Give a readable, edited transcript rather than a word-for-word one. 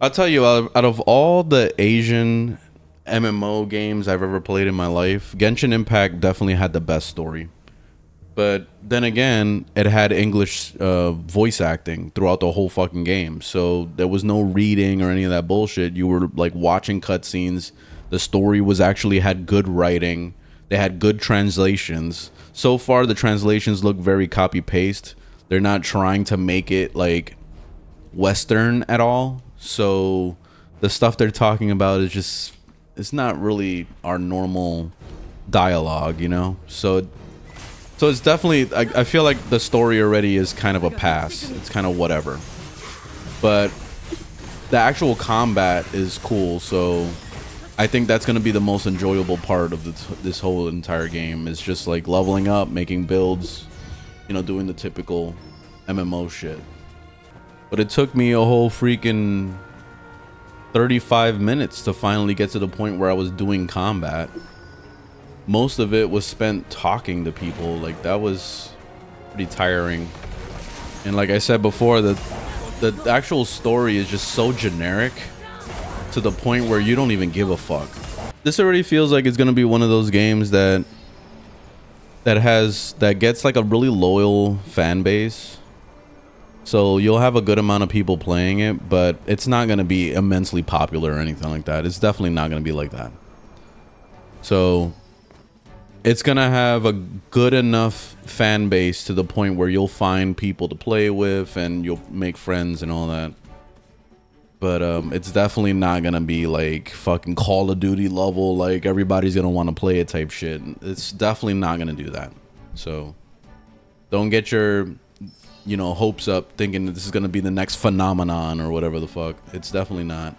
I'll tell you, out of all the Asian MMO games I've ever played in my life, Genshin Impact definitely had the best story. But then again, it had English voice acting throughout the whole fucking game. So there was no reading or any of that bullshit. You were like watching cutscenes. The story was actually had good writing. They had good translations. So far, the translations look very copy paste. They're not trying to make it like Western at all. So the stuff they're talking about is just, it's not really our normal dialogue, you know? So it's definitely, I feel like the story already is kind of a pass. It's kind of whatever. But the actual combat is cool, so I think that's going to be the most enjoyable part of this whole entire game, is just like leveling up, making builds, you know, doing the typical MMO shit. But it took me a whole freaking 35 minutes to finally get to the point where I was doing combat. Most of it was spent talking to people. Like, that was pretty tiring. And like I said before, the actual story is just so generic to the point where you don't even give a fuck. This already feels like it's gonna be one of those games that gets like a really loyal fan base. So you'll have a good amount of people playing it, but it's not gonna be immensely popular or anything like that. It's definitely not gonna be like that. So it's gonna have a good enough fan base to the point where you'll find people to play with and you'll make friends and all that. But it's definitely not gonna be like fucking Call of Duty level, like everybody's gonna want to play it type shit. It's definitely not gonna do that. So don't get your, you know, hopes up thinking that this is gonna be the next phenomenon or whatever the fuck. It's definitely not.